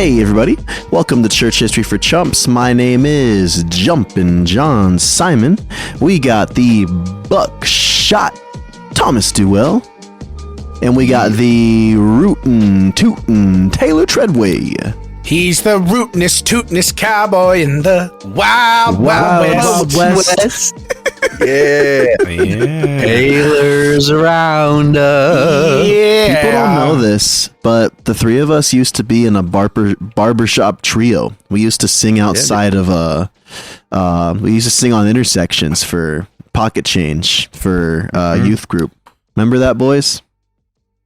Hey everybody, welcome to Church History for Chumps. My name is Jumpin' John Simon. We got the Buckshot Thomas Duell. And we got the Rootin' Tootin' Taylor Treadway. He's the rootinest, tootinest cowboy in the Wild West. Yeah. Taylor's around us. Yeah. People don't know this, but the three of us used to be in a barbershop trio. We used to sing outside of we used to sing on intersections for pocket change for youth group. Remember that, boys?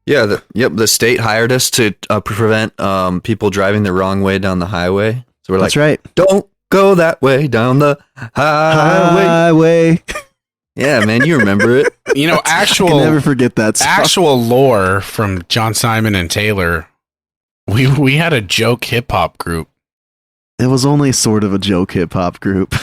Yeah, the state hired us to prevent people driving the wrong way down the highway. So we're That's like, right. Don't go that way down the highway. Yeah, man, you remember it. You know, I can never forget that song. actual lore from John Simon and Taylor. We had a joke hip hop group. It was only sort of a joke hip hop group.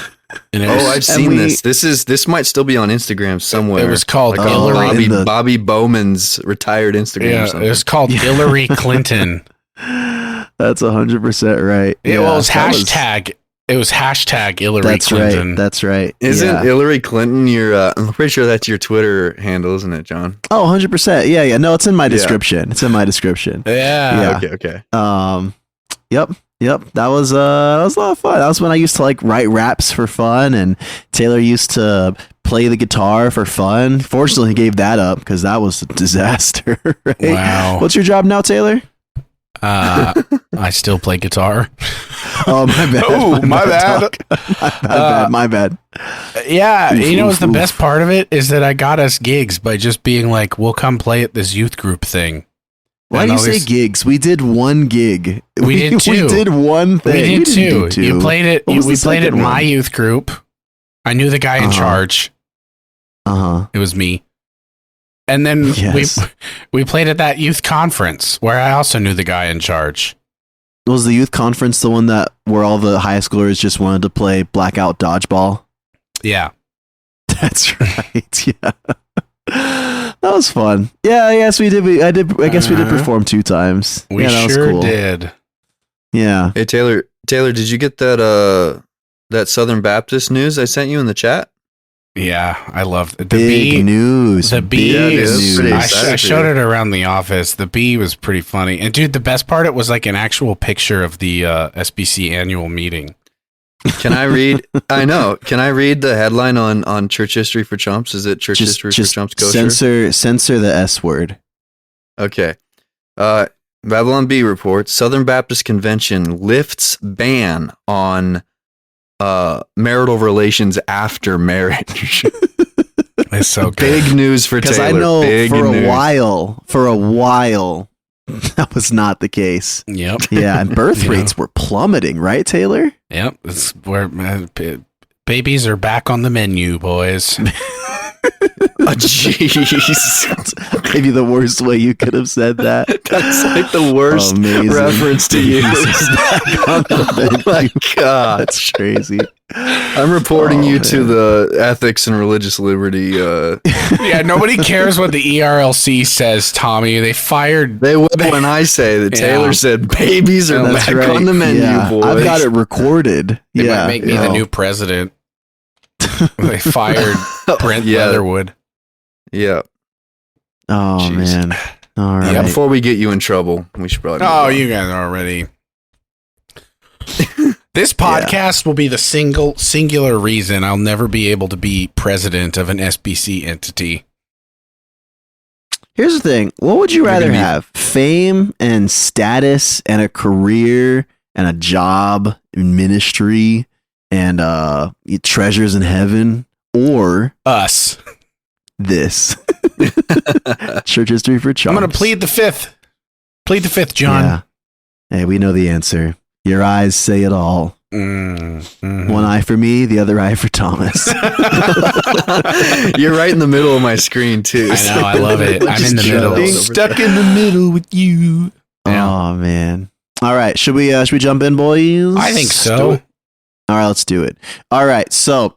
And I've seen this. This might still be on Instagram somewhere. It was called like Hillary. Bobby Bowman's retired Instagram. Yeah, or it something. was called Hillary Clinton. That's 100% right. It was hashtag. It was hashtag Hillary That's Clinton. right. That's right. Isn't Hillary Clinton your? I'm pretty sure that's your Twitter handle, isn't it, John? Oh, 100%. Yeah. No, it's in my description. It's in my description. Yeah. Okay. Yep. That was a lot of fun. That was when I used to like write raps for fun, and Taylor used to play the guitar for fun. Fortunately, he gave that up because that was a disaster. Right? Wow. What's your job now, Taylor? I still play guitar. Oh, my bad. Oh, my bad. My bad. Yeah, Oof, you know, the oof. best part of it is that I got us gigs by just being like, we'll come play at this youth group thing. Why do you say gigs? We did one gig. We did two. We did one thing. We did two. You played it. What was We the played at second my one? youth group. I knew the guy in charge. It was me. And then Yes. we played at that youth conference where I also knew the guy in charge. Was the youth conference the one that where all the high schoolers just wanted to play blackout dodgeball? Yeah. That's right. Yeah. That was fun. Yeah, yes, we did. I guess we did perform 2 times. We that was sure cool. did. Yeah. Hey Taylor, did you get that Southern Baptist news I sent you in the chat? Yeah, I loved it. Big news. The bee Yeah, dude, is that's pretty I exciting for showed you. it around the office. The bee was pretty funny. And dude, the best part, it was like an actual picture of the SBC annual meeting. Can I read? I know. Can I read the headline on Church History for Chumps? Is it Church History for Chumps kosher? Censor the S word. Okay. Babylon Bee reports Southern Baptist Convention lifts ban on marital relations after marriage. It's so good. Big news for Taylor. Because I know Big for news. a while, that was not the case. Yep. Yeah, and birth rates were plummeting, right, Taylor? Yep. It's where babies are back on the menu, boys. Oh, jeez. Maybe the worst way you could have said that. That's like the worst Amazing. reference to use. Oh my God. That's crazy. I'm reporting you to the Ethics and Religious Liberty. Yeah, nobody cares what the ERLC says, Tommy. They fired. They will when I say that Taylor said babies are That's back right. on the menu, Yeah. boys. I've got it recorded. They Yeah, might make me the new president. They fired Brent Leatherwood. Yeah. Oh Jeez. man. All right. Yeah. Before we get you in trouble, we should probably. Oh, you guys are already. This podcast will be the singular reason I'll never be able to be president of an SBC entity. Here's the thing. What would you rather gonna be- have? Fame and status and a career and a job in ministry and treasures in heaven, or Us. this? Church History for Chumps. I'm going to plead the fifth. Plead the fifth, John. Yeah. Hey, we know the answer. Your eyes say it all. One eye for me, the other eye for Thomas. You're right in the middle of my screen too. I know, I love it. I'm in the middle. Being Stuck in the middle with you. Oh man. All right, should we jump in, boys? I think so. All right, let's do it. All right, so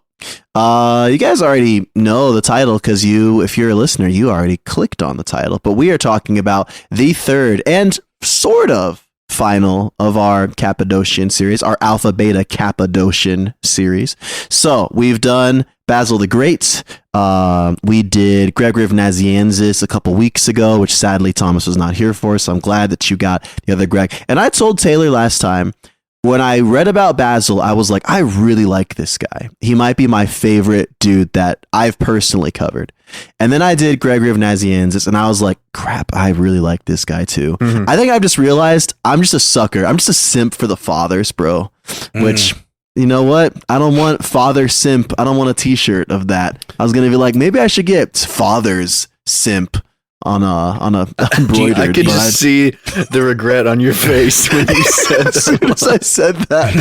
you guys already know the title because if you're a listener, you already clicked on the title. But we are talking about the third and sort of final of our Cappadocian series, our Alpha Beta Cappadocian series. So we've done Basil the Great. We did Gregory of Nyssa a couple weeks ago, which sadly Thomas was not here for. So I'm glad that you got the other Greg. And I told Taylor last time, when I read about Basil, I was like, I really like this guy. He might be my favorite dude that I've personally covered. And then I did Gregory of Nyssa, and I was like, crap, I really like this guy too. Mm-hmm. I think I've just realized I'm just a sucker. I'm just a simp for the fathers, bro. Which, you know what? I don't want father simp. I don't want a t-shirt of that. I was going to be like, maybe I should get fathers simp on a embroidered. I could just see the regret on your face when you said that. As soon as I said that,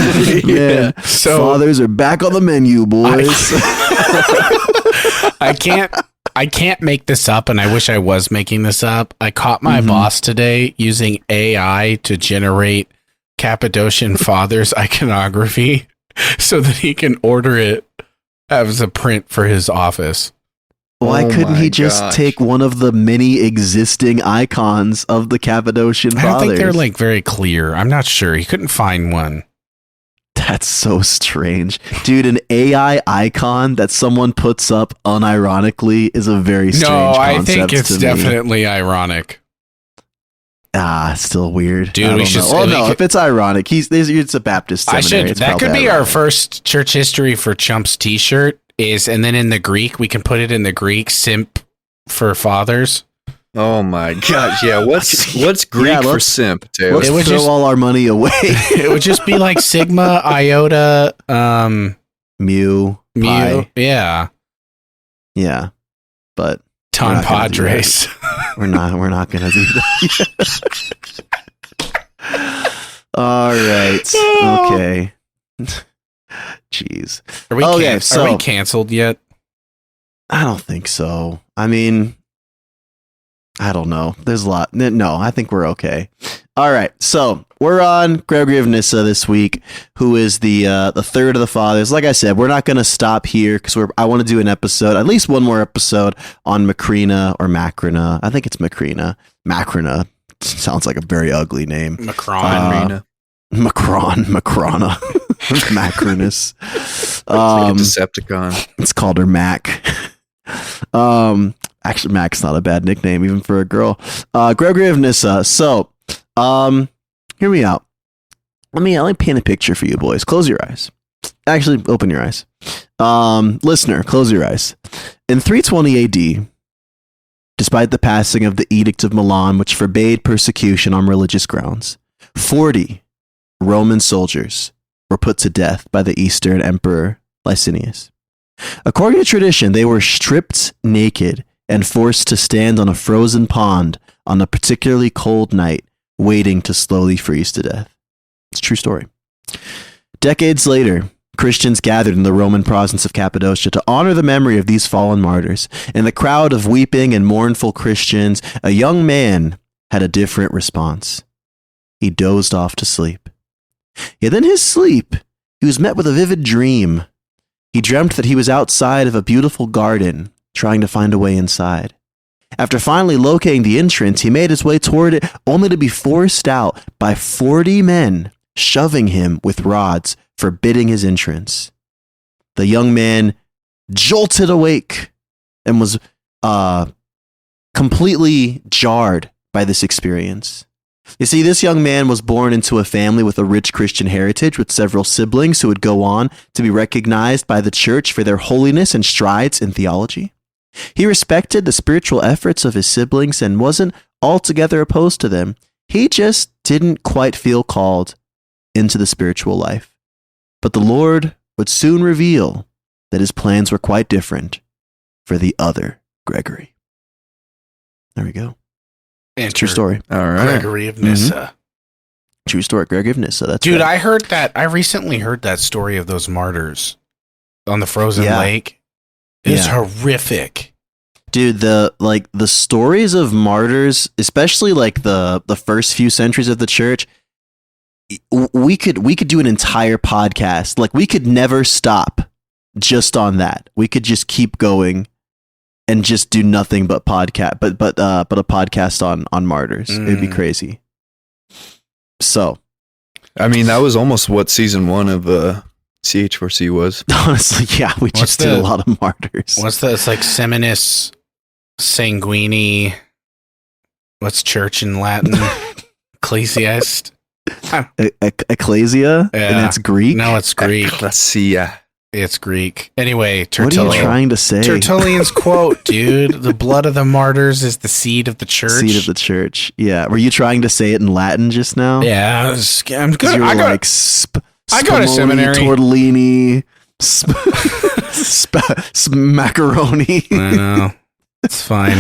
man, so fathers are back on the menu, boys. I can't make this up, and I wish I was making this up. I caught my boss today using AI to generate Cappadocian Fathers iconography so that he can order it as a print for his office. Why couldn't he just take one of the many existing icons of the Cappadocian Fathers? I don't think they're like very clear. I'm not sure. He couldn't find one. That's so strange. Dude, an AI icon that someone puts up unironically is a very strange concept. No, I think it's definitely ironic. Still weird. Dude, we should. Oh no, if it's ironic, it's a Baptist seminary. That could be our first Church History for Chumps t-shirt. And then in the Greek, we can put it in the Greek, simp for fathers. Oh my gosh, yeah. What's Greek for simp, Taylor? Let's throw all our money away. It would just be like sigma, iota, mu, pi. Yeah. Yeah. But Ton Padres. We're not gonna do that. All right. Okay. Jeez. Are we canceled yet? I don't think so. I mean, I don't know. There's a lot. No, I think we're okay. All right. So we're on Gregory of Nyssa this week, who is the third of the fathers. Like I said, we're not going to stop here because I want to do an episode, at least one more episode on Macrina or Macrina. I think it's Macrina. Macrina sounds like a very ugly name. Macrona. Macrinus. Like a Decepticon. It's called her Mac. Actually, Mac's not a bad nickname even for a girl. Gregory of Nyssa. So, hear me out. Let me paint a picture for you boys. Close your eyes. Actually, open your eyes. Listener, close your eyes. In 320 AD, despite the passing of the Edict of Milan, which forbade persecution on religious grounds, 40 Roman soldiers were put to death by the Eastern Emperor Licinius. According to tradition, they were stripped naked and forced to stand on a frozen pond on a particularly cold night, waiting to slowly freeze to death. It's a true story. Decades later, Christians gathered in the Roman province of Cappadocia to honor the memory of these fallen martyrs. In the crowd of weeping and mournful Christians, a young man had a different response. He dozed off to sleep. Yet in his sleep, he was met with a vivid dream. He dreamt that he was outside of a beautiful garden, trying to find a way inside. After finally locating the entrance, he made his way toward it, only to be forced out by 40 men, shoving him with rods, forbidding his entrance. The young man jolted awake and was completely jarred by this experience. You see, this young man was born into a family with a rich Christian heritage with several siblings who would go on to be recognized by the church for their holiness and strides in theology. He respected the spiritual efforts of his siblings and wasn't altogether opposed to them. He just didn't quite feel called into the spiritual life. But the Lord would soon reveal that his plans were quite different for the other Gregory. There we go. True story. All right. Gregory of Nyssa. Mm-hmm. True story. Gregory of Nyssa. That's Dude, right. I heard that. I recently heard that story of those martyrs on the frozen lake. It's horrific. Dude, the stories of martyrs, especially like the first few centuries of the church, we could do an entire podcast. Like, we could never stop just on that. We could just keep going and just do nothing but podcast, but a podcast on martyrs. It'd be crazy. So, I mean, that was almost what season 1 of CH4C was. Honestly, yeah, we just did a lot of martyrs. What's the? It's like Seminis Sanguini. What's church in Latin? Ecclesiast. Ecclesia, and that's Greek. No, it's Greek. Ecclesia. It's Greek. Anyway, Tertullian. What are you trying to say? Tertullian's quote, dude. The blood of the martyrs is the seed of the church. Seed of the church. Yeah. Were you trying to say it in Latin just now? Yeah. I'm good. I go to seminary. Tortellini. Macaroni. I know. It's fine.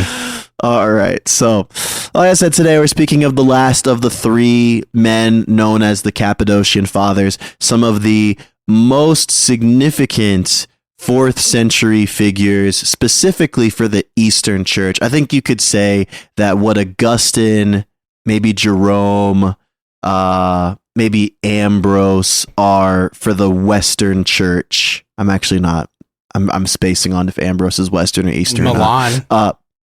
All right. So, like I said, today we're speaking of the last of the 3 men known as the Cappadocian Fathers, some of the most significant 4th century figures, specifically for the Eastern Church. I think you could say that what Augustine, maybe Jerome, maybe Ambrose are for the Western Church. I'm actually not. I'm spacing on if Ambrose is Western or Eastern. Milan.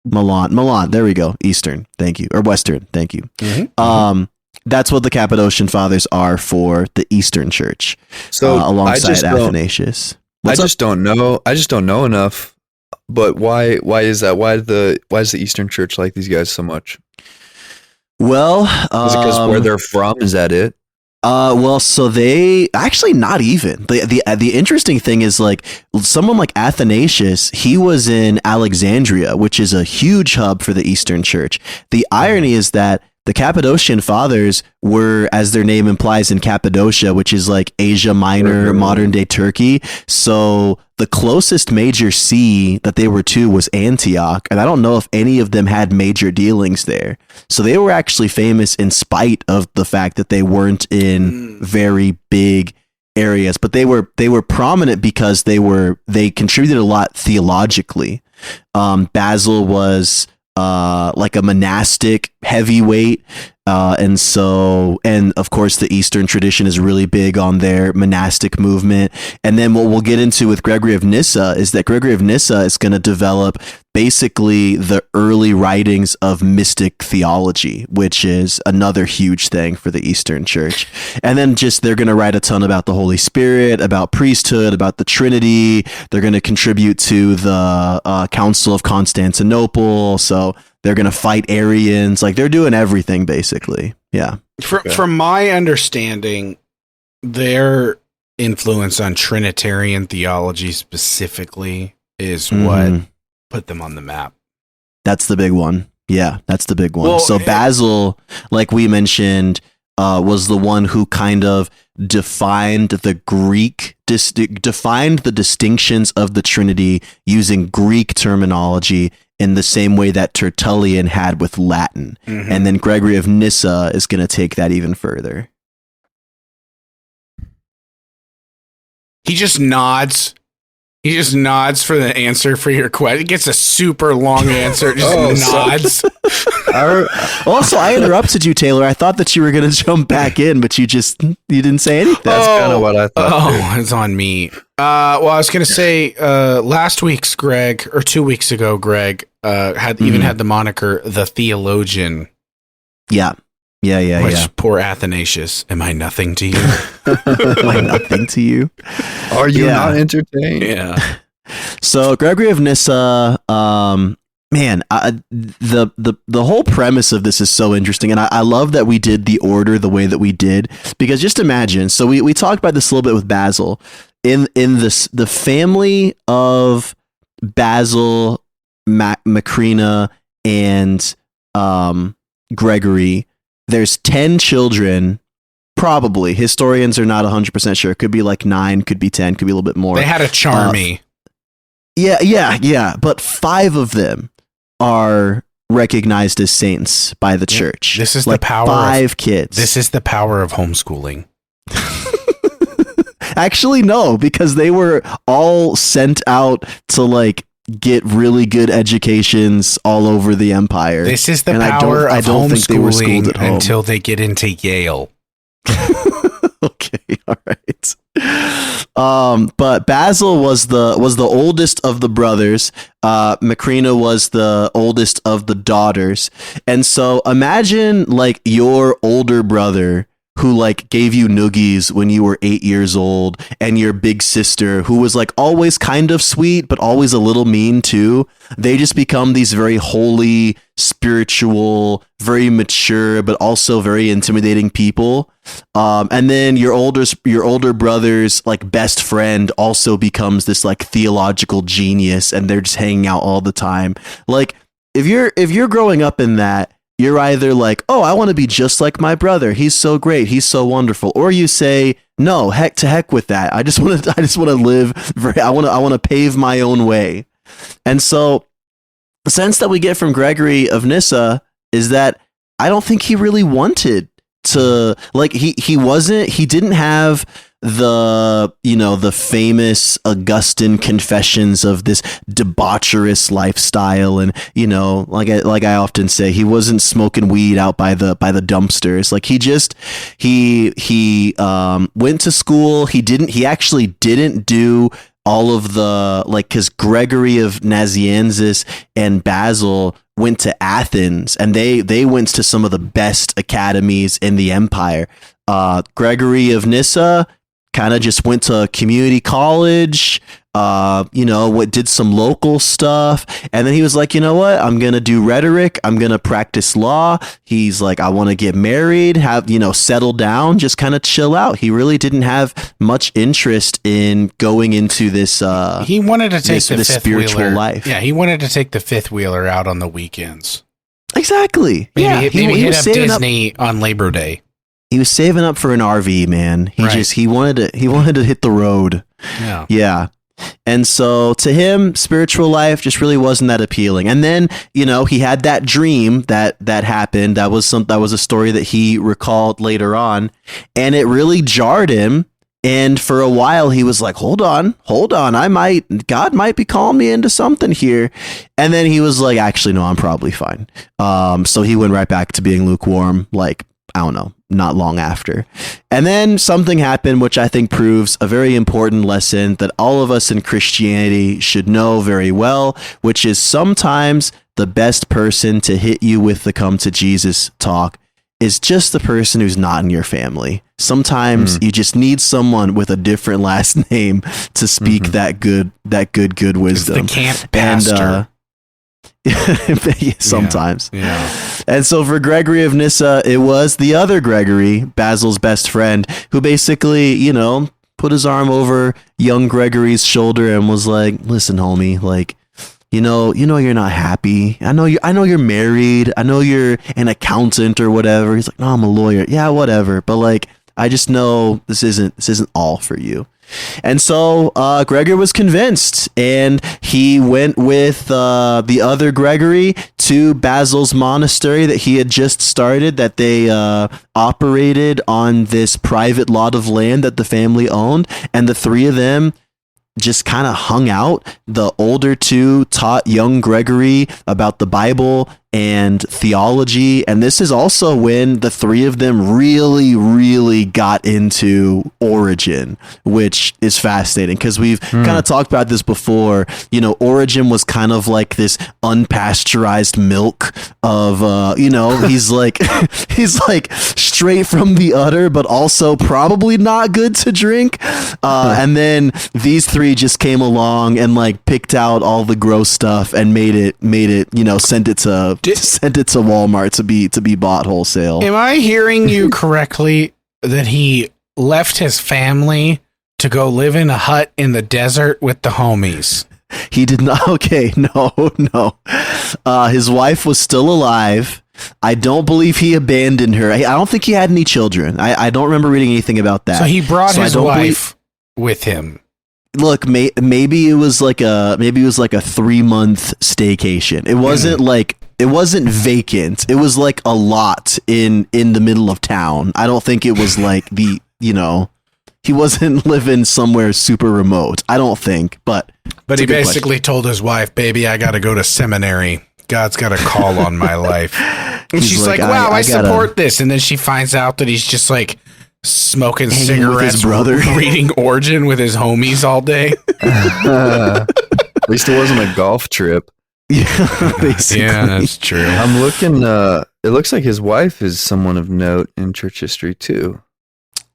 Milan. There we go. Eastern. Thank you. Or Western. Thank you. Mm-hmm. That's what the Cappadocian Fathers are for the Eastern Church. So alongside Athanasius. I just don't know enough. But why is that? Why is the Eastern Church like these guys so much? Well, is it because where they're from? Is that it? Well, so they actually not even. The interesting thing is, like, someone like Athanasius, he was in Alexandria, which is a huge hub for the Eastern Church. The irony is that the Cappadocian Fathers were, as their name implies, in Cappadocia, which is like Asia Minor, modern day Turkey. So the closest major see that they were to was Antioch. And I don't know if any of them had major dealings there. So they were actually famous in spite of the fact that they weren't in very big areas, but they were prominent because they contributed a lot theologically. Basil was like a monastic heavyweight. And of course the Eastern tradition is really big on their monastic movement. And then what we'll get into with Gregory of Nyssa is that Gregory of Nyssa is going to develop basically the early writings of mystic theology, which is another huge thing for the Eastern Church. And then they're going to write a ton about the Holy Spirit, about priesthood, about the Trinity. They're going to contribute to the Council of Constantinople. So they're going to fight Arians. Like, they're doing everything, basically. Yeah. From my understanding, their influence on Trinitarian theology specifically is what put them on the map. That's the big one. Yeah, that's the big one. Well, so Basil, like we mentioned, was the one who kind of defined the distinctions of the Trinity using Greek terminology in the same way that Tertullian had with Latin. Mm-hmm. And then Gregory of Nyssa is going to take that even further. He just nods. He just nods for the answer for your question. He gets a super long answer. Just nods. Also, I interrupted you, Taylor. I thought that you were going to jump back in, but you didn't say anything. That's kind of what I thought. Oh, it's on me. Well, I was going to say last week's Greg, or 2 weeks ago, Greg had the moniker the theologian. Yeah. Which, poor Athanasius, am I nothing to you? Am I nothing to you? Are you not entertained? Yeah. So Gregory of Nyssa, the whole premise of this is so interesting, and I love that we did the order the way that we did, because just imagine. So we talked about this a little bit with Basil in the family of Basil, Macrina, and Gregory. There's 10 children, probably. Historians are not 100% sure. Could be like 9, could be 10, could be a little bit more. They had a charmy. Yeah. But 5 of them are recognized as saints by the church. This is like the power 5 kids. This is the power of homeschooling. Actually, no, because they were all sent out to like get really good educations all over the empire. This is the power of homeschooling until they get into Yale. Okay, all right. But Basil was the oldest of the brothers. Macrina was the oldest of the daughters. And so imagine like your older brother who like gave you noogies when you were 8 years old, and your big sister who was like always kind of sweet but always a little mean too, they just become these very holy, spiritual, very mature but also very intimidating people. And then your older brother's like best friend also becomes this like theological genius, and they're just hanging out all the time. Like if you're growing up in that, you're either like, oh, I want to be just like my brother. He's so great. He's so wonderful. Or you say, no, heck with that. I just want to live. I want to pave my own way. And so the sense that we get from Gregory of Nyssa is that I don't think he really wanted to, like, he didn't have the famous Augustine confessions of this debaucherous lifestyle. And, like I often say, he wasn't smoking weed out by the dumpsters. Like he went to school. He actually didn't do all of the, like, because Gregory of Nazianzus and Basil went to Athens, and they went to some of the best academies in the empire. Gregory of Nyssa kind of just went to community college, did some local stuff. And then he was like, you know what? I'm going to do rhetoric. I'm going to practice law. He's like, I want to get married, settle down, just kind of chill out. He really didn't have much interest in going into this. He wanted to take the spiritual life. Yeah. He wanted to take the fifth wheeler out on the weekends. Exactly. Maybe hit up Disney on Labor Day. He was saving up for an RV, man. He wanted to hit the road. Yeah. Yeah. And so to him, spiritual life just really wasn't that appealing. And then, he had that dream that happened. That was a story that he recalled later on, and it really jarred him. And for a while he was like, hold on. God might be calling me into something here. And then he was like, actually, no, I'm probably fine. So he went right back to being lukewarm, like, I don't know, not long after. And then something happened, which I think proves a very important lesson that all of us in Christianity should know very well, which is sometimes the best person to hit you with the come to Jesus talk is just the person who's not in your family. Sometimes you just need someone with a different last name to speak that good wisdom. It's the camp pastor. Sometimes. Yeah. And so for Gregory of Nyssa, it was the other Gregory, Basil's best friend, who basically, put his arm over young Gregory's shoulder and was like, listen, homie, like, you're not happy. I know you're married. I know you're an accountant or whatever. He's like, no, I'm a lawyer. Yeah, whatever. But like, I just know this isn't all for you. And so Gregory was convinced, and he went with the other Gregory to Basil's monastery that he had just started, that they operated on this private lot of land that the family owned. And the three of them just kind of hung out. The older two taught young Gregory about the Bible and theology. And this is also when the three of them really, really got into Origen, which is fascinating because we've kind of talked about this before. Origen was kind of like this unpasteurized milk of, he's like straight from the udder, but also probably not good to drink. And then these three just came along and like picked out all the gross stuff and made it, sent it to Walmart to be bought wholesale. Am I hearing you correctly that he left his family to go live in a hut in the desert with the homies? He did not. Okay, no. His wife was still alive. I don't believe he abandoned her. I don't think he had any children. I don't remember reading anything about that. So he brought his wife with him. Look, maybe it was like a 3-month staycation. It wasn't vacant. It was like a lot in the middle of town. I don't think it was like he wasn't living somewhere super remote. I don't think, but he basically told his wife, "Baby, I got to go to seminary. God's got a call on my life." And she's like, "Wow, I support this." And then she finds out that he's just like smoking cigarettes with his brother, reading Origen with his homies all day. At least it wasn't a golf trip. Yeah, basically. Yeah, that's true. I'm looking. It looks like his wife is someone of note in church history too.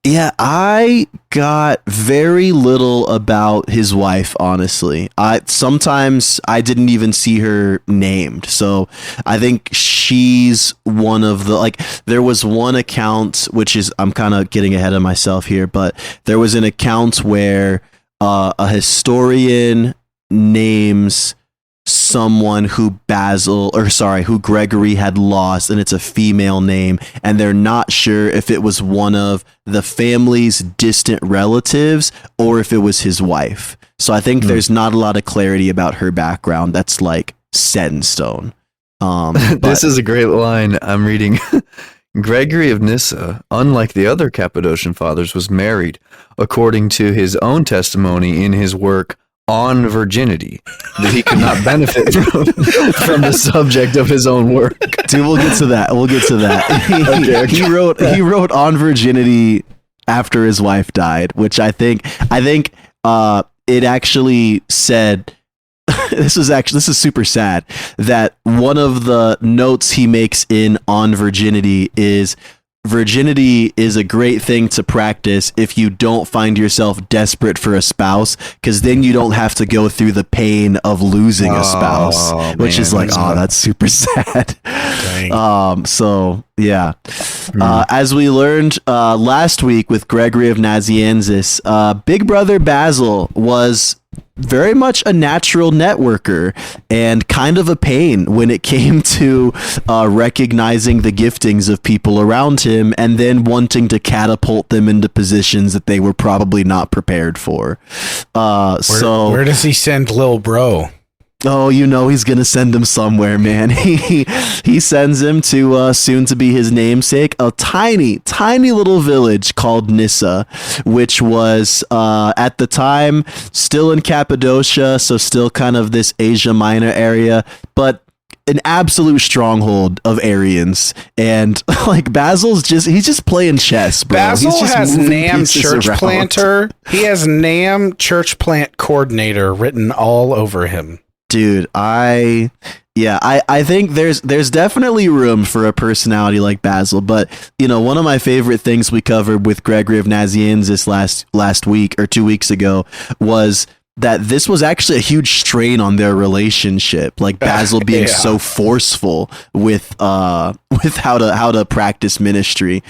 Yeah, I got very little about his wife, honestly. Sometimes I didn't even see her named. So I think she's one of the, like, there was one account, which is, I'm kind of getting ahead of myself here, but there was an account where a historian names someone who Gregory had lost, and it's a female name, and they're not sure if it was one of the family's distant relatives or if it was his wife. So I think there's not a lot of clarity about her background that's like set in stone. This is a great line I'm reading. Gregory of Nyssa, unlike the other Cappadocian Fathers, was married, according to his own testimony in his work On Virginity, that he could not benefit from the subject of his own work. Dude, we'll get to that. He wrote On Virginity after his wife died, which I think it actually said, this is super sad, that one of the notes he makes in On Virginity is, virginity is a great thing to practice if you don't find yourself desperate for a spouse, because then you don't have to go through the pain of losing a spouse, which is like, that's super sad. So yeah. As we learned last week with Gregory of Nazianzus, Big Brother Basil was very much a natural networker and kind of a pain when it came to recognizing the giftings of people around him and then wanting to catapult them into positions that they were probably not prepared for. Where does he send Lil Bro? Oh, he's gonna send him somewhere, man. He sends him to soon to be his namesake, a tiny little village called Nyssa, which was at the time still in Cappadocia, so still kind of this Asia Minor area, but an absolute stronghold of Arians. And like Basil's he's playing chess, bro. Basil has NAM church around. planter. He has NAM church plant coordinator written all over him. Dude, I think there's definitely room for a personality like Basil, but one of my favorite things we covered with Gregory of Nazianzus last week or 2 weeks ago was that this was actually a huge strain on their relationship, like Basil being so forceful with how to practice ministry.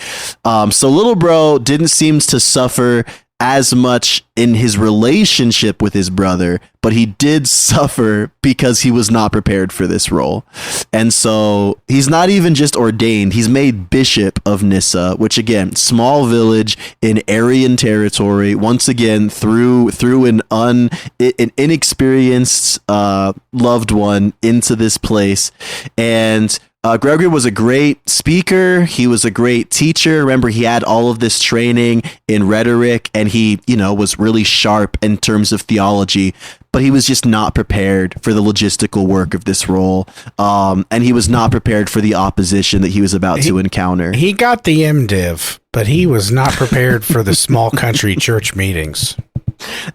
So little bro didn't seem to suffer as much in his relationship with his brother, but he did suffer because he was not prepared for this role. And so he's not even just ordained, he's made bishop of Nyssa, which again, small village in Arian territory, once again through an inexperienced loved one into this place. And Gregory was a great speaker. He was a great teacher. Remember, he had all of this training in rhetoric, and he, was really sharp in terms of theology, but he was just not prepared for the logistical work of this role. And he was not prepared for the opposition that he was about to encounter. He got the MDiv, but he was not prepared for the small country church meetings.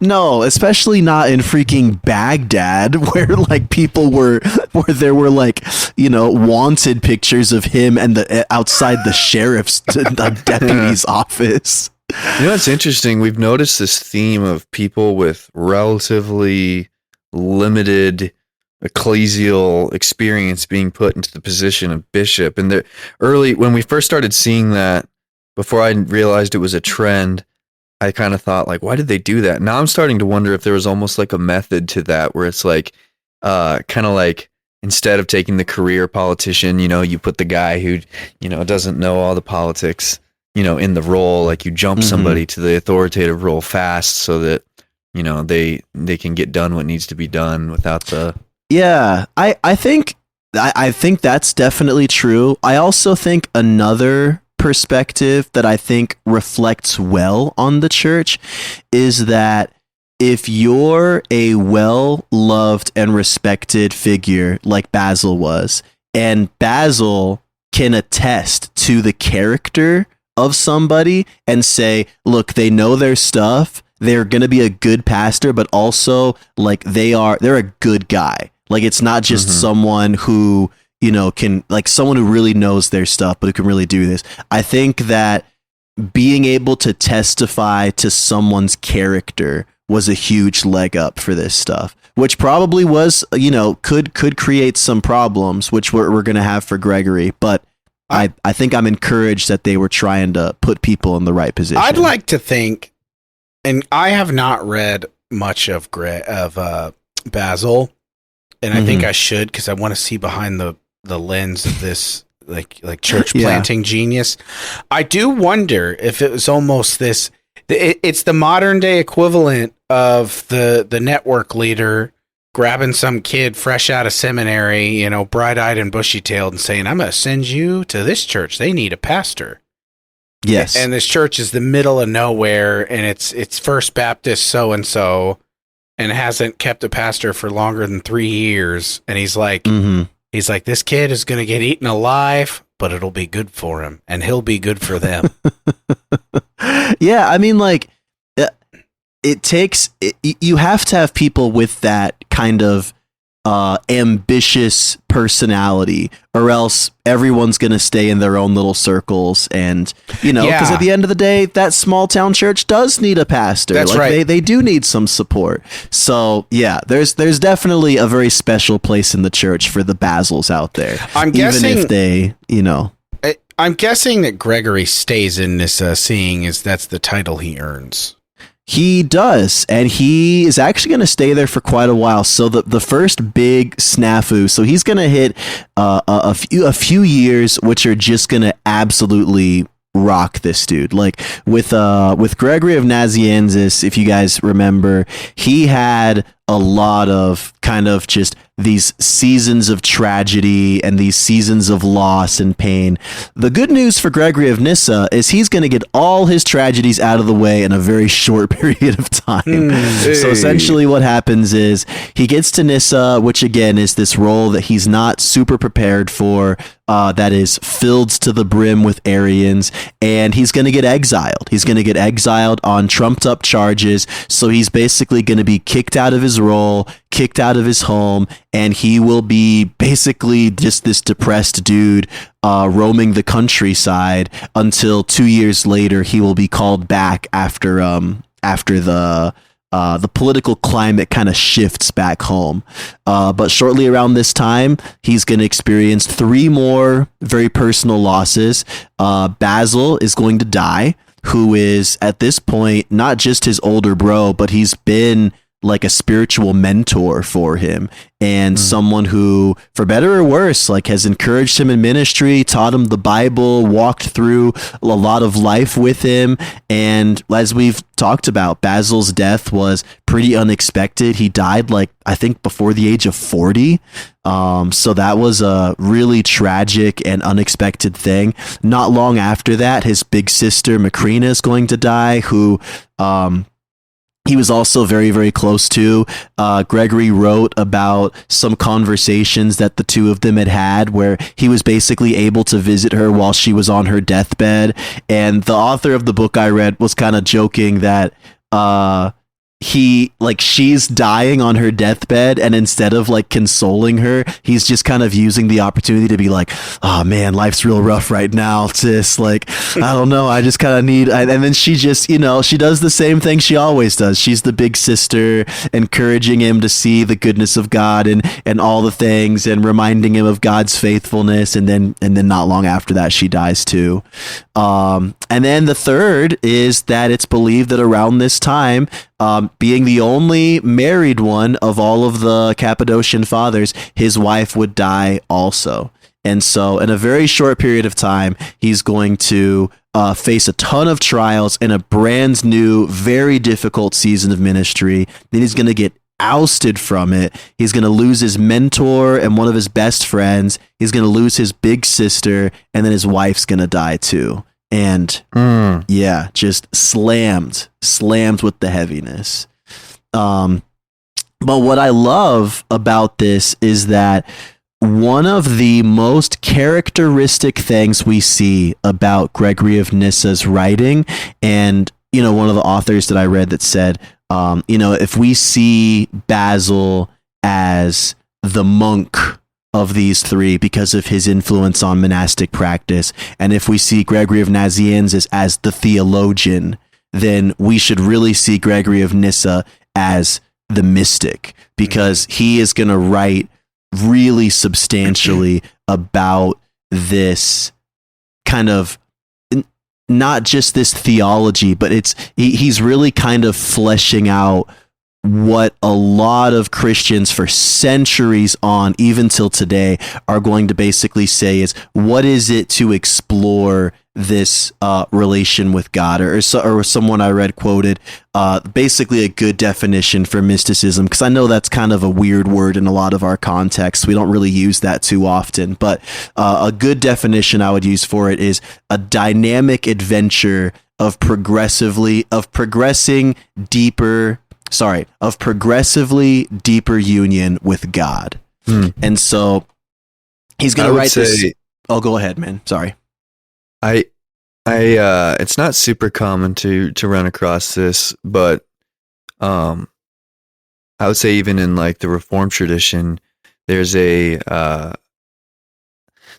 No, especially not in freaking Baghdad, where like where there were like, wanted pictures of him and outside the sheriff's deputy's office. It's interesting. We've noticed this theme of people with relatively limited ecclesial experience being put into the position of bishop. And when we first started seeing that, before I realized it was a trend, I kind of thought, like, why did they do that? Now I'm starting to wonder if there was almost like a method to that, where it's like, kind of like, instead of taking the career politician, you put the guy who, doesn't know all the politics, in the role, like you jump somebody to the authoritative role fast so that, they can get done what needs to be done without the... Yeah, I think that's definitely true. I also think another perspective that I think reflects well on the church is that if you're a well-loved and respected figure like Basil was, and Basil can attest to the character of somebody and say, look, they know their stuff, they're going to be a good pastor, but also like they're a good guy. Like it's not just someone who can, like someone who really knows their stuff, but who can really do this. I think that being able to testify to someone's character was a huge leg up for this stuff, which probably was, could create some problems, which we're going to have for Gregory. But I think I'm encouraged that they were trying to put people in the right position. I'd like to think, and I have not read much of Basil, and I think I should, because I want to see behind the lens of this like church planting genius. I do wonder if it was almost this. It's the modern day equivalent of the network leader grabbing some kid fresh out of seminary, bright-eyed and bushy-tailed, and saying, "I'm going to send you to this church. They need a pastor." Yes. And this church is the middle of nowhere, and it's First Baptist so-and-so, and hasn't kept a pastor for longer than 3 years. And he's like, this kid is going to get eaten alive, but it'll be good for him, and he'll be good for them. Yeah, I mean, you have to have people with that kind of ambitious personality, or else everyone's going to stay in their own little circles. And, because at the end of the day, that small town church does need a pastor. That's right. They do need some support. So, yeah, there's definitely a very special place in the church for the Basils out there. I'm guessing, even if they, I'm guessing that Gregory stays in Nyssa, seeing as that's the title he earns. He does, and he is actually going to stay there for quite a while. So the first big snafu, so he's going to hit a few years, which are just going to absolutely rock this dude. Like with Gregory of Nyssa, if you guys remember, he had a lot of kind of just these seasons of tragedy and these seasons of loss and pain. The good news for Gregory of Nyssa is he's going to get all his tragedies out of the way in a very short period of time. So essentially what happens is he gets to Nyssa, which again is this role that he's not super prepared for, that is filled to the brim with Arians, and he's going to get exiled. He's going to get exiled on trumped up charges. So he's basically going to be kicked out of his role, kicked out of his home, and he will be basically just this depressed dude roaming the countryside until 2 years later he will be called back after the political climate kind of shifts back home. But shortly around this time, he's going to experience 3 more very personal losses. Basil is going to die, who is at this point not just his older bro, but he's been like a spiritual mentor for him, and someone who, for better or worse, like has encouraged him in ministry, taught him the Bible, walked through a lot of life with him. And as we've talked about, Basil's death was pretty unexpected. He died I think before the age of 40. So that was a really tragic and unexpected thing. Not long after that, his big sister Macrina is going to die, who he was also very, very close to. Gregory wrote about some conversations that the two of them had where he was basically able to visit her while she was on her deathbed. And the author of the book I read was kind of joking that she's dying on her deathbed, and instead of consoling her, he's just kind of using the opportunity to be like, "Oh man, life's real rough right now, sis. I don't know, I just kind of need," and then she just, she does the same thing she always does. She's the big sister, encouraging him to see the goodness of God and all the things, and reminding him of God's faithfulness. And then not long after that, she dies too. And then the third is that it's believed that around this time, being the only married one of all of the Cappadocian Fathers, his wife would die also. And so in a very short period of time, he's going to face a ton of trials in a brand new, very difficult season of ministry. Then he's going to get ousted from it. He's going to lose his mentor and one of his best friends. He's going to lose his big sister, and then his wife's going to die too. And just slammed with the heaviness. But what I love about this is that one of the most characteristic things we see about Gregory of Nyssa's writing, and one of the authors that I read that said, if we see Basil as the monk of these three because of his influence on monastic practice. And if we see Gregory of Nazianzus as the theologian, then we should really see Gregory of Nyssa as the mystic, because he is going to write really substantially about this kind of, not just this theology, but he's really kind of fleshing out what a lot of Christians for centuries on, even till today, are going to basically say is, what is it to explore this relation with God? Or someone I read quoted basically a good definition for mysticism, because I know that's kind of a weird word in a lot of our contexts. We don't really use that too often, but a good definition I would use for it is a dynamic adventure of progressively deeper union with God. And so he's going to write this. Oh, go ahead, man. Sorry. I it's not super common to run across this, but I would say even in like the Reformed tradition, there's the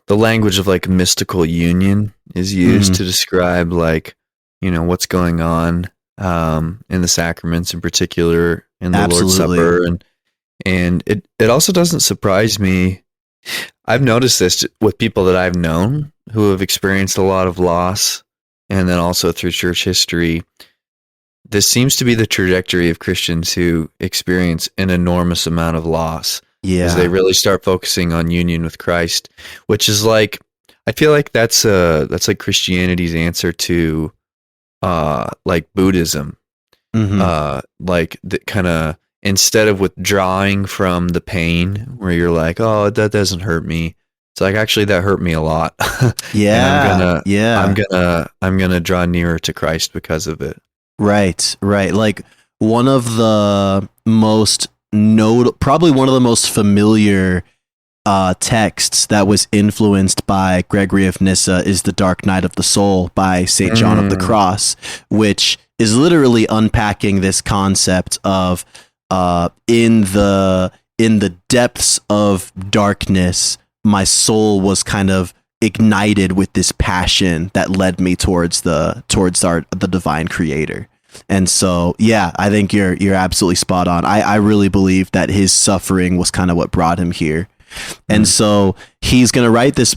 language of like mystical union is used to describe like, what's going on in the sacraments, in particular in the Lord's Supper, and it also doesn't surprise me. I've noticed this with people that I've known who have experienced a lot of loss, and then also through church history. This seems to be the trajectory of Christians who experience an enormous amount of loss. Yeah, as they really start focusing on union with Christ, which is like, I feel like that's like Christianity's answer to like Buddhism, like the kind of, instead of withdrawing from the pain where you're like, oh, that doesn't hurt me. It's like, actually that hurt me a lot. Yeah. I'm going to draw nearer to Christ because of it. Right. Like one of the most probably one of the most familiar texts that was influenced by Gregory of Nyssa is The Dark Night of the Soul by St. John of the Cross, which is literally unpacking this concept of in the depths of darkness, my soul was kind of ignited with this passion that led me towards the divine creator. And so, yeah, I think you're absolutely spot on. I really believe that his suffering was kind of what brought him here. And so he's going to write this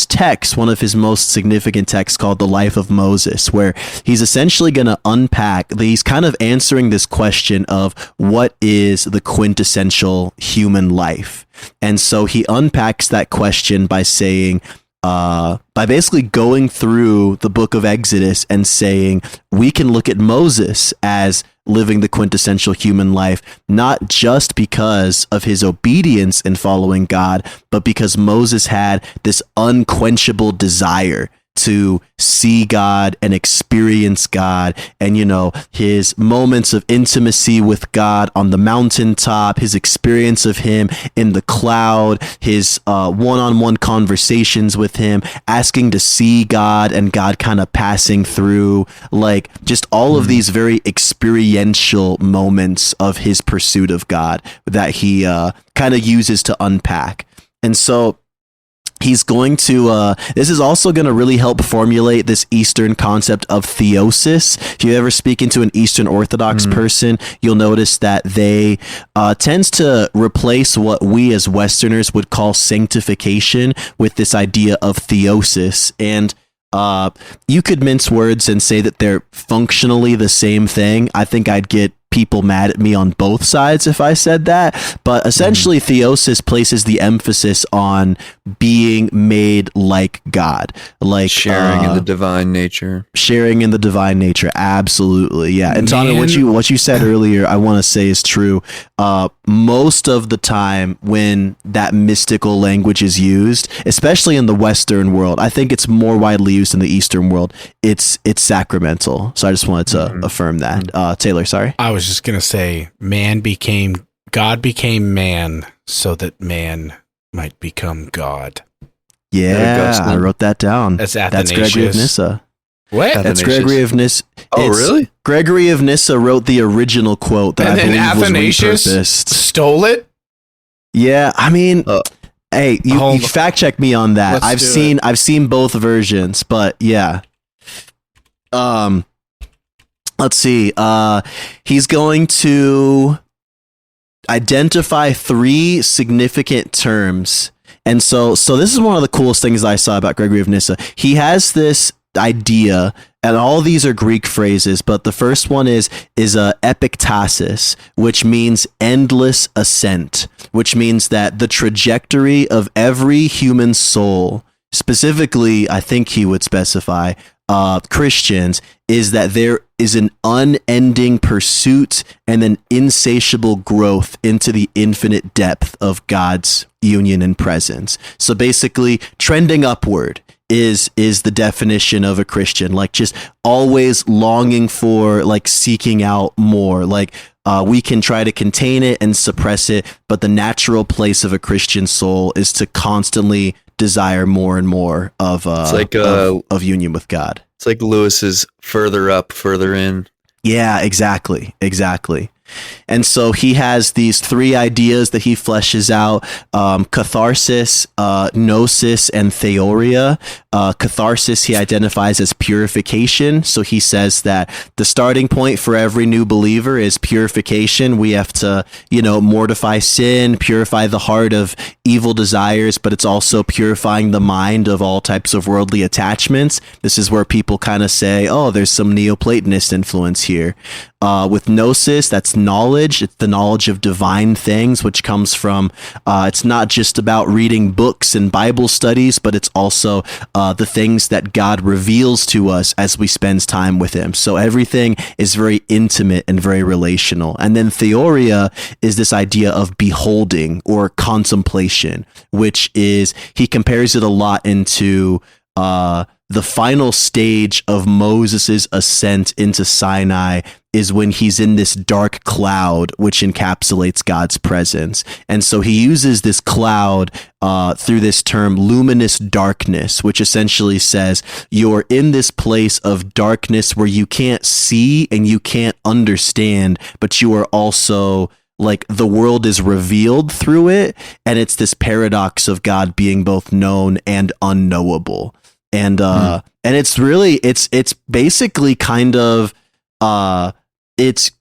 text, one of his most significant texts, called The Life of Moses, where he's essentially going to unpack, he's kind of answering this question of what is the quintessential human life. And so he unpacks that question by saying, by basically going through the book of Exodus and saying, we can look at Moses as living the quintessential human life, not just because of his obedience in following God, but because Moses had this unquenchable desire to see God and experience God, and his moments of intimacy with God on the mountaintop, his experience of him in the cloud, his one-on-one conversations with him, asking to see God and God kind of passing through, like just all of these very experiential moments of his pursuit of God that he kind of uses to unpack. And so he's going to, this is also going to really help formulate this Eastern concept of theosis. If you ever speak into an Eastern Orthodox person, you'll notice that they tends to replace what we as Westerners would call sanctification with this idea of theosis. And you could mince words and say that they're functionally the same thing. I think I'd get people mad at me on both sides if I said that, but essentially theosis places the emphasis on being made like God, like sharing in the divine nature. Absolutely. Yeah. And Tana, what you said earlier, I want to say is true. Most of the time when that mystical language is used, especially in the Western world, I think it's more widely used in the Eastern world. It's sacramental. So I just wanted to affirm that. Taylor, sorry. I was just going to say, God became man so that man might become God. Yeah, I wrote that down. That's Gregory of Nyssa. What? That's Gregory of Nyssa. Oh, really? Gregory of Nyssa wrote the original quote that I believe was repurposed. Stole it? Yeah, I mean, Hey, you fact check me on that. I've seen both versions, but yeah. Let's see. He's going to identify 3 significant terms. And so this is one of the coolest things I saw about Gregory of Nyssa. He has this idea, and all of these are Greek phrases, but the first one is epiktasis, which means endless ascent, which means that the trajectory of every human soul, specifically, I think he would specify Christians, is that there is an unending pursuit and an insatiable growth into the infinite depth of God's union and presence. So basically, trending upward is the definition of a Christian, like just always longing for, like seeking out more. Like we can try to contain it and suppress it, but the natural place of a Christian soul is to constantly desire more and more of of union with God. It's like Lewis's further up, further in. Yeah, exactly. And so he has these 3 ideas that he fleshes out: catharsis, gnosis, and theoria. Catharsis he identifies as purification. So he says that the starting point for every new believer is purification. We have to, mortify sin, purify the heart of evil desires, but it's also purifying the mind of all types of worldly attachments. This is where people kind of say, oh, there's some Neoplatonist influence here. With gnosis, that's knowledge. It's the knowledge of divine things, which comes from, it's not just about reading books and Bible studies, but it's also the things that God reveals to us as we spend time with him. So everything is very intimate and very relational. And then theoria is this idea of beholding or contemplation, which is, he compares it a lot into the final stage of Moses's ascent into Sinai is when he's in this dark cloud, which encapsulates God's presence. And so he uses this cloud through this term luminous darkness, which essentially says you're in this place of darkness where you can't see and you can't understand, but you are also, like, the world is revealed through it. And it's this paradox of God being both known and unknowable. And it's really, it's basically kind of, he's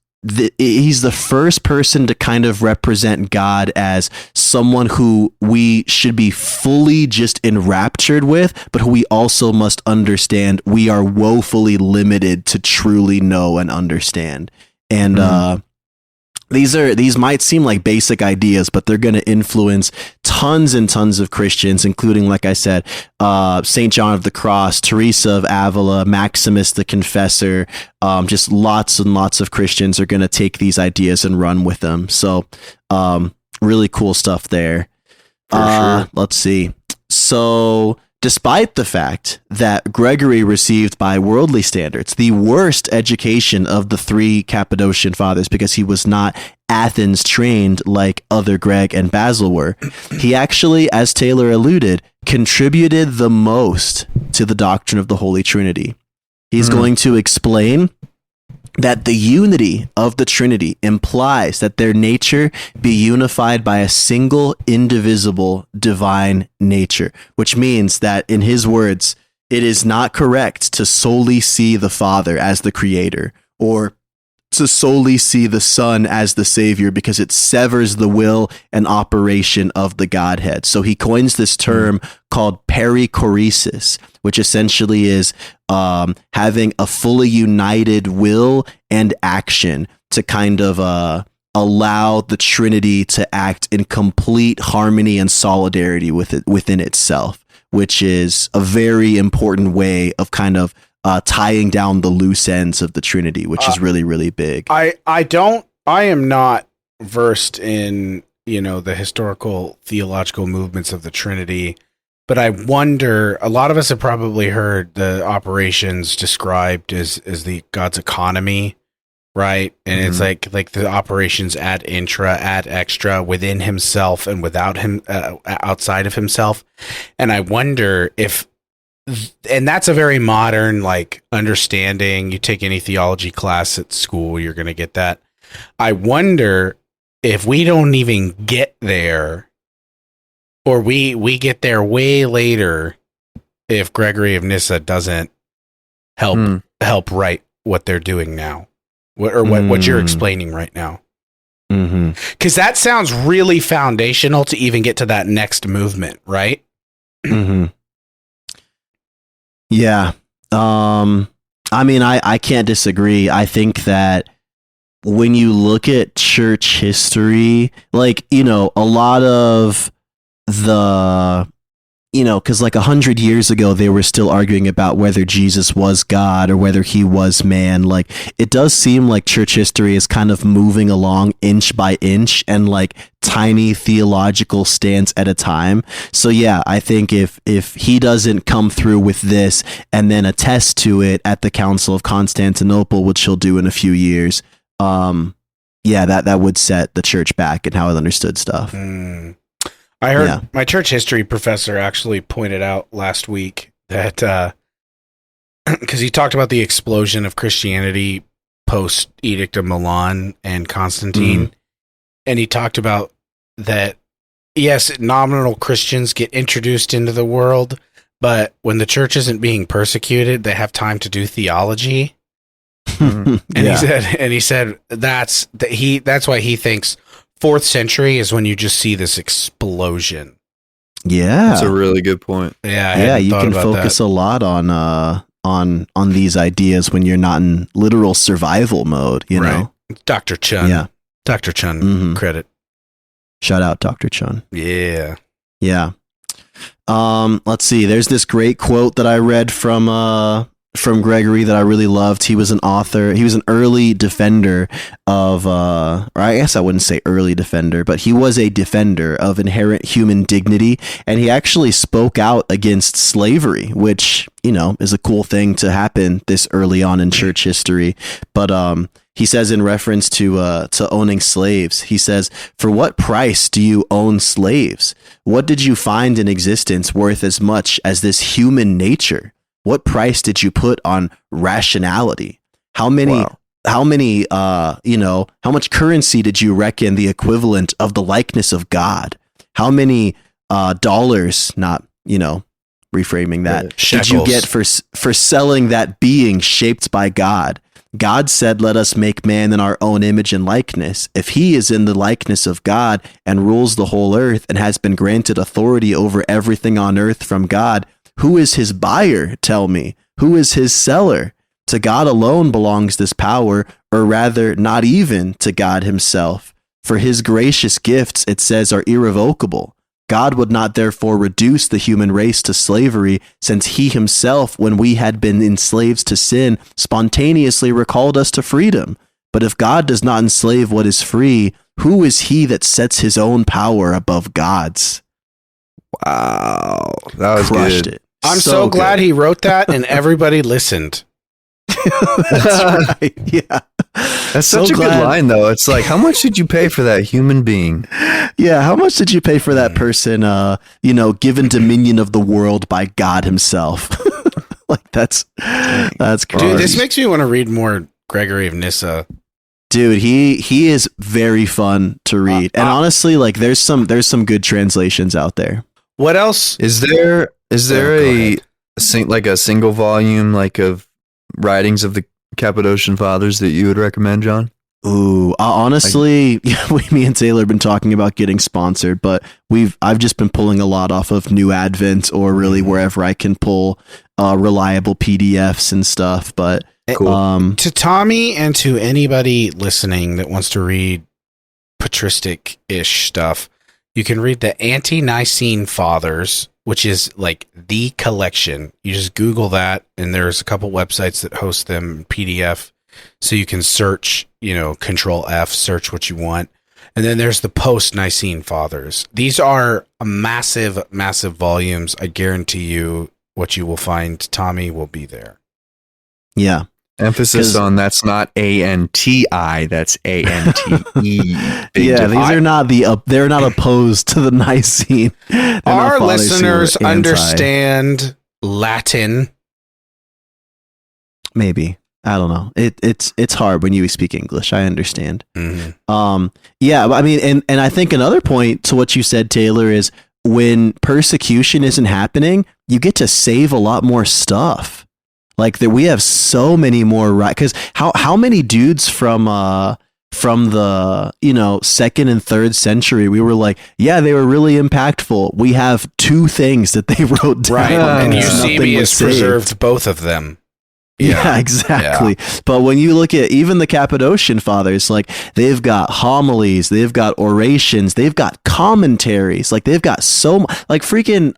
the first person to kind of represent God as someone who we should be fully just enraptured with, but who we also must understand we are woefully limited to truly know and understand. And, These might seem like basic ideas, but they're going to influence tons and tons of Christians, including, like I said, St. John of the Cross, Teresa of Avila, Maximus the Confessor. Just lots and lots of Christians are going to take these ideas and run with them. So really cool stuff there. Sure. Let's see. So despite the fact that Gregory received, by worldly standards, the worst education of the 3 Cappadocian Fathers, because he was not Athens trained like other Greg and Basil were, he actually, as Taylor alluded, contributed the most to the doctrine of the Holy Trinity. He's going to explain that the unity of the Trinity implies that their nature be unified by a single, indivisible, divine nature, which means that, in his words, it is not correct to solely see the Father as the creator or to solely see the Son as the Savior, because it severs the will and operation of the Godhead. So he coins this term called perichoresis, which essentially is having a fully united will and action to kind of allow the Trinity to act in complete harmony and solidarity within itself, which is a very important way of kind of tying down the loose ends of the Trinity, which is really, really big. I am not versed in, the historical theological movements of the Trinity, but I wonder, a lot of us have probably heard the operations described as the God's economy, right? And it's like the operations ad intra, ad extra, within himself and without him, outside of himself. And I wonder if, and that's a very modern, like, understanding. You take any theology class at school, you're going to get that. I wonder if we don't even get there, Or we get there way later if Gregory of Nyssa doesn't help write what they're doing now, what you're explaining right now. Because that sounds really foundational to even get to that next movement, right? Yeah. I mean, I can't disagree. I think that when you look at church history, like, you know, a lot of the, you know, because like 100 years ago, they were still arguing about whether Jesus was God or whether he was man. Like, it does seem like church history is kind of moving along inch by inch and like tiny theological stance at a time. So yeah, I think if he doesn't come through with this and then attest to it at the Council of Constantinople, which he'll do in a few years, yeah, that would set the church back and how it understood stuff. I heard my church history professor actually pointed out last week that because he talked about the explosion of Christianity post Edict of Milan and Constantine, and he talked about that, yes, nominal Christians get introduced into the world, but when the church isn't being persecuted, they have time to do theology. He said that's why he thinks 4th century is when you just see this explosion. Yeah, that's a really good point. Yeah, you can focus a lot on these ideas when you're not in literal survival mode. You know, Dr. Chun. Yeah, Dr. Chun. Credit. Shout out, Dr. Chun. Yeah. Let's see. There's this great quote that I read from Gregory that I really loved. He was an author. He was an early defender of, or I guess I wouldn't say early defender, but he was a defender of inherent human dignity. And he actually spoke out against slavery, which, you know, is a cool thing to happen this early on in church history. But, he says in reference to owning slaves, he says, "For what price do you own slaves? What did you find in existence worth as much as this human nature? What price did you put on rationality? How much currency did you reckon the equivalent of the likeness of God? How many dollars, not, you know, reframing that, did you get for selling that being shaped by God? God said, 'Let us make man in our own image and likeness.' If he is in the likeness of God and rules the whole earth and has been granted authority over everything on earth from God, who is his buyer? Tell me. Who is his seller? To God alone belongs this power, or rather, not even to God himself. For his gracious gifts, it says, are irrevocable. God would not therefore reduce the human race to slavery, since he himself, when we had been enslaved to sin, spontaneously recalled us to freedom. But if God does not enslave what is free, who is he that sets his own power above God's?" Wow, that was Crushed good. it. I'm so glad he wrote that and everybody listened. That's right. Yeah. That's such a good line, though. It's like, how much did you pay for that human being? Yeah. How much did you pay for that person, given dominion of the world by God himself? Like, that's crazy. Dude, this makes me want to read more Gregory of Nyssa. Dude, he is very fun to read. And honestly, like, there's some good translations out there. What else? Is there a single volume, like, of writings of the Cappadocian Fathers that you would recommend, John? Ooh, honestly, me and Taylor have been talking about getting sponsored, but I've just been pulling a lot off of New Advent or really wherever I can pull reliable PDFs and stuff. But cool. To Tommy and to anybody listening that wants to read patristic-ish stuff, you can read the Ante-Nicene Fathers, which is like the collection. You just Google that, and there's a couple websites that host them in PDF. So you can search, Control F, search what you want. And then there's the Post-Nicene Fathers. These are massive, massive volumes. I guarantee you what you will find, Tommy, will be there. Yeah. Emphasis on that's not ANTI, that's ANTE. Yeah, they're not opposed to the Nicene. Our listeners understand Latin. Maybe. I don't know. It's hard when you speak English. I understand. Mm-hmm. Yeah, I mean, and I think another point to what you said, Taylor, is when persecution isn't happening, you get to save a lot more stuff. Like that, we have so many more, right? Because how many dudes from the 2nd and 3rd century, we were like, yeah, they were really impactful. We have 2 things that they wrote down, right? And Eusebius preserved preserved both of them. Yeah, exactly. Yeah. But when you look at even the Cappadocian Fathers, like they've got homilies, they've got orations, they've got commentaries, like they've got like freaking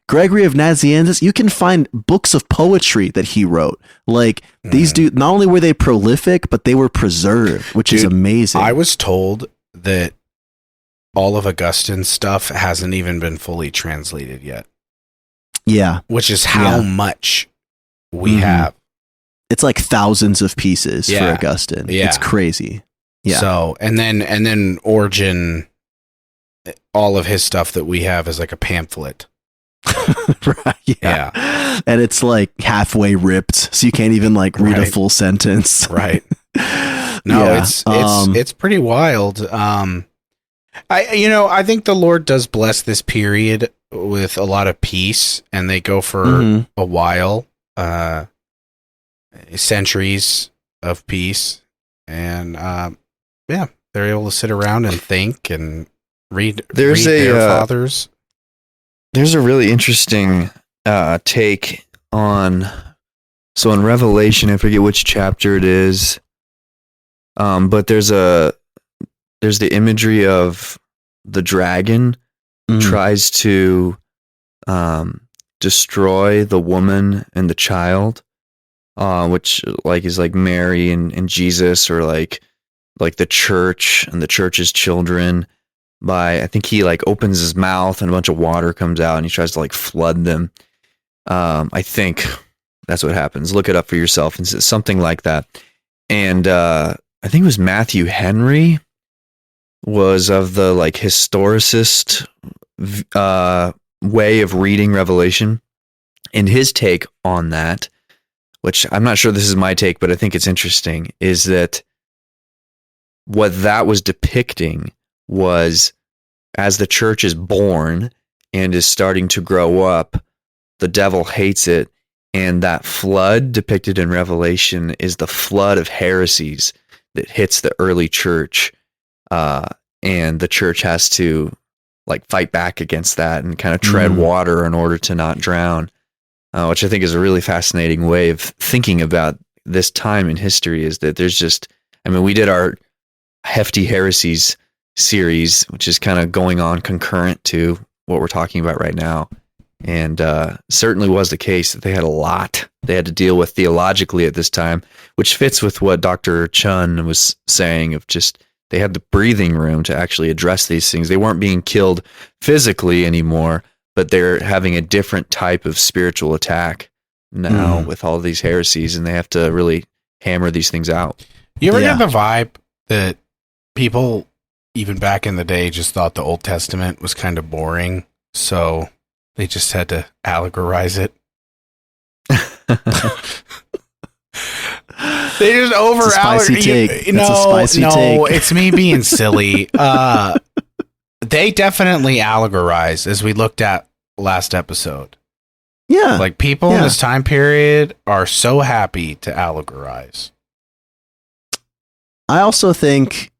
Gregory of Nyssa. You can find books of poetry that he wrote. Like these dudes, not only were they prolific, but they were preserved, which is amazing. I was told that all of Augustine's stuff hasn't even been fully translated yet. Yeah, which is how much we have. It's like thousands of pieces for Augustine. Yeah. It's crazy. Yeah. So, and then Origen, all of his stuff that we have is like a pamphlet. Right. Yeah. And it's like halfway ripped, so you can't even like read a full sentence. Right. No, it's pretty wild. I think the Lord does bless this period with a lot of peace, and they go for a while. Centuries of peace, and they're able to sit around and think and read their fathers. There's a really interesting take on, so in Revelation, I forget which chapter it is, but there's the imagery of the dragon tries to destroy the woman and the child, which like is like Mary and Jesus, or like the church and the church's children. I think he like opens his mouth and a bunch of water comes out and he tries to like flood them. I think that's what happens. Look it up for yourself. And it's something like that. And I think it was Matthew Henry was of the like historicist way of reading Revelation, and his take on that, which I'm not sure this is my take, but I think it's interesting, is that what that was depicting was as the church is born and is starting to grow up, the devil hates it, and that flood depicted in Revelation is the flood of heresies that hits the early church, and the church has to like fight back against that and kind of tread water in order to not drown, which I think is a really fascinating way of thinking about this time in history. Is that there's just, I mean, we did our hefty heresies series, which is kind of going on concurrent to what we're talking about right now. And certainly was the case that they had a lot they had to deal with theologically at this time, which fits with what Dr. Chun was saying of just they had the breathing room to actually address these things. They weren't being killed physically anymore, but they're having a different type of spiritual attack now with all these heresies, and they have to really hammer these things out. You ever get the vibe that people, even back in the day, just thought the Old Testament was kind of boring, so they just had to allegorize it? They just over take. No, it's me being silly. They definitely allegorize, as we looked at last episode. Yeah. Like people in this time period are so happy to allegorize. I think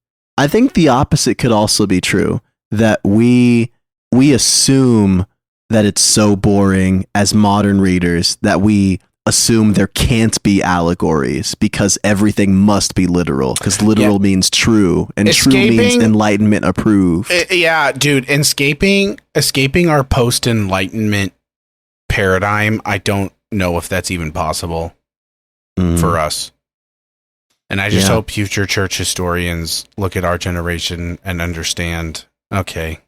the opposite could also be true, that we assume that it's so boring as modern readers that we assume there can't be allegories because everything must be literal, because literal means true, and true means enlightenment approved. Yeah, dude, escaping our post-enlightenment paradigm, I don't know if that's even possible for us. And I just hope future church historians look at our generation and understand, okay,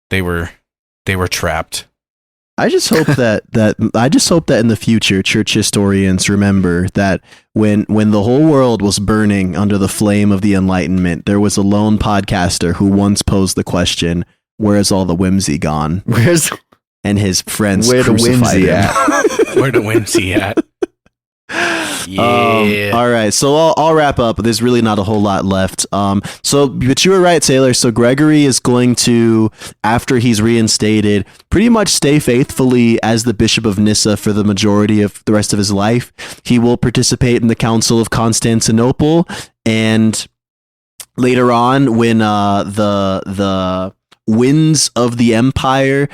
they were trapped. I just hope that in the future, church historians remember that when the whole world was burning under the flame of the Enlightenment, there was a lone podcaster who once posed the question, "Where's all the whimsy gone?" And his friends crucified him. Where the whimsy at? Yeah. All right, so I'll wrap up. There's really not a whole lot left. But you were right, Taylor. So Gregory is going to, after he's reinstated, pretty much stay faithfully as the Bishop of Nyssa for the majority of the rest of his life. He will participate in the Council of Constantinople, and later on, when the winds of the empire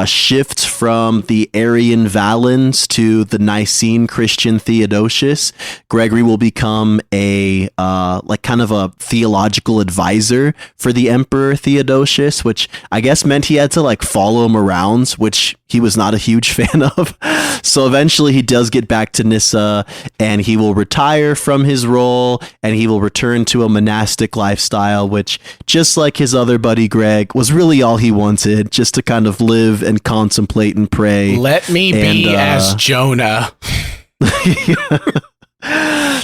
shift from the Arian Valens to the Nicene Christian Theodosius, Gregory will become a kind of a theological advisor for the Emperor Theodosius, which I guess meant he had to like follow him around, which he was not a huge fan of. So eventually he does get back to Nyssa, and he will retire from his role, and he will return to a monastic lifestyle, which, just like his other buddy Greg, was really all he wanted, just to kind of live and contemplate and pray. Let me be as Jonah.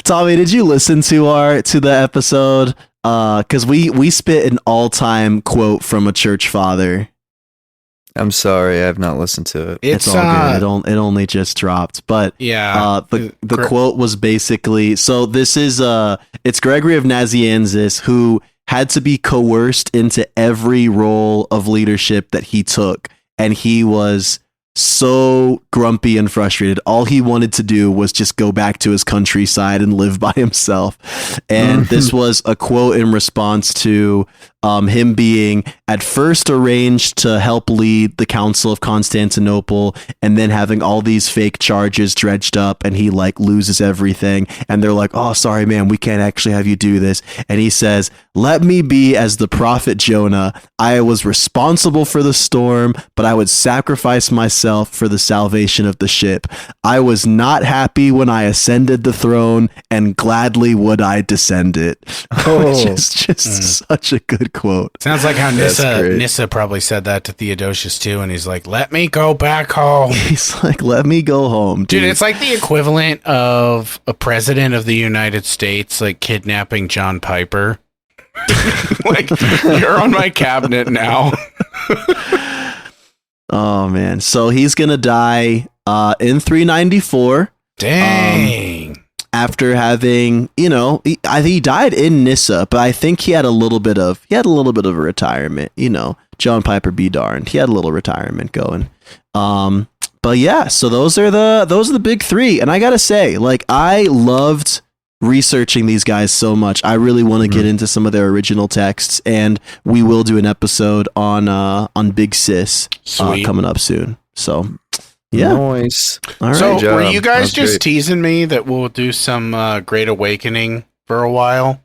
Tommy, did you listen to the episode? Because we spit an all-time quote from a church father. I'm sorry, I have not listened to it. It's all good. It only just dropped, but yeah. The quote was basically, so this is it's Gregory of Nyssa who had to be coerced into every role of leadership that he took, and he was so grumpy and frustrated. All he wanted to do was just go back to his countryside and live by himself. And this was a quote in response to him being at first arranged to help lead the Council of Constantinople, and then having all these fake charges dredged up, and he like loses everything, and they're like, "Oh, sorry man, we can't actually have you do this." And he says, "Let me be as the prophet Jonah. I was responsible for the storm, but I would sacrifice myself for the salvation of the ship. I was not happy when I ascended the throne, and gladly would I descend it." Which is just such a good quote. Sounds like how Nyssa probably said that to Theodosius too, and he's like, "Let me go back home." He's like, "Let me go home, dude." It's like the equivalent of a president of the United States like kidnapping John Piper. Like, you're on my cabinet now. Oh man, so he's gonna die in 394. Dang. After having, he died in Nyssa, but I think he had a little bit of a retirement. John Piper be darned, he had a little retirement going. But yeah, so those are the big three, and I gotta say, like, I loved researching these guys so much. I really want to get into some of their original texts, and we will do an episode on Big Sis coming up soon. So. Yeah. Nice. All right. So were you guys just teasing me that we'll do some Great Awakening for a while?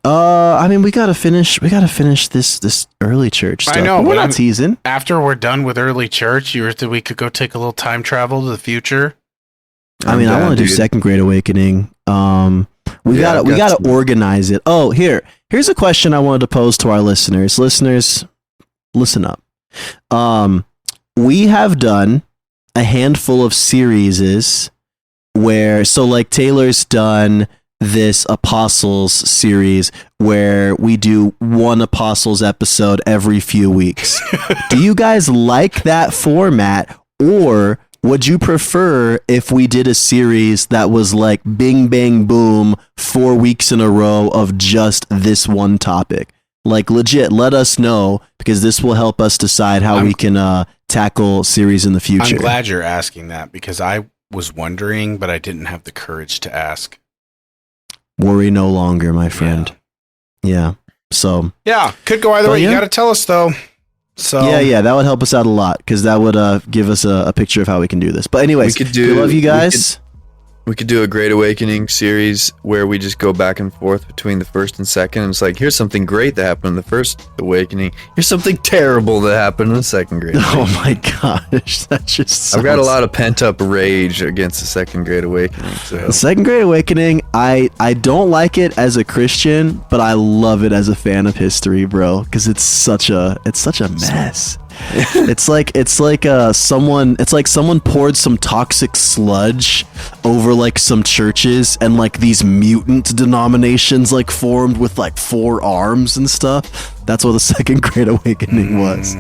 I mean, we gotta finish this early church stuff. I know, we're not teasing. After we're done with early church, we could go take a little time travel to the future. I mean, I want to do Second Great Awakening. We gotta organize it. Oh, here's a question I wanted to pose to our listeners. Listeners, listen up. We have done a handful of series where, so like Taylor's done this Apostles series where we do one Apostles episode every few weeks. Do you guys like that format, or would you prefer if we did a series that was like bing, bang, boom, 4 weeks in a row of just this one topic? Like, legit, let us know, because this will help us decide how we can tackle series in the future. I'm glad you're asking that, because I was wondering, but I didn't have the courage to ask. Worry no longer, my friend. Yeah. So. Yeah, could go either way. Yeah. You got to tell us, though. So yeah, that would help us out a lot, because that would give us a picture of how we can do this. But anyways, we love you guys. We could do a Great Awakening series where we just go back and forth between the first and second. And it's like, here's something great that happened in the first Awakening. Here's something terrible that happened in the second Great Awakening. Oh my gosh, that just sounds... I've got a lot of pent-up rage against the second Great Awakening. So. The second Great Awakening, I don't like it as a Christian, but I love it as a fan of history, bro, because it's such a mess. It's like someone poured some toxic sludge over like some churches, and like these mutant denominations like formed with like 4 arms and stuff. That's what the second Great Awakening was.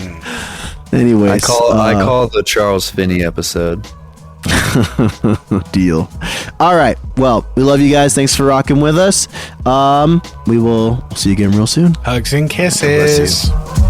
Anyways, I call it the Charles Finney episode. Deal. All right. Well, we love you guys. Thanks for rocking with us. We will see you again real soon. Hugs and Bless kisses. you.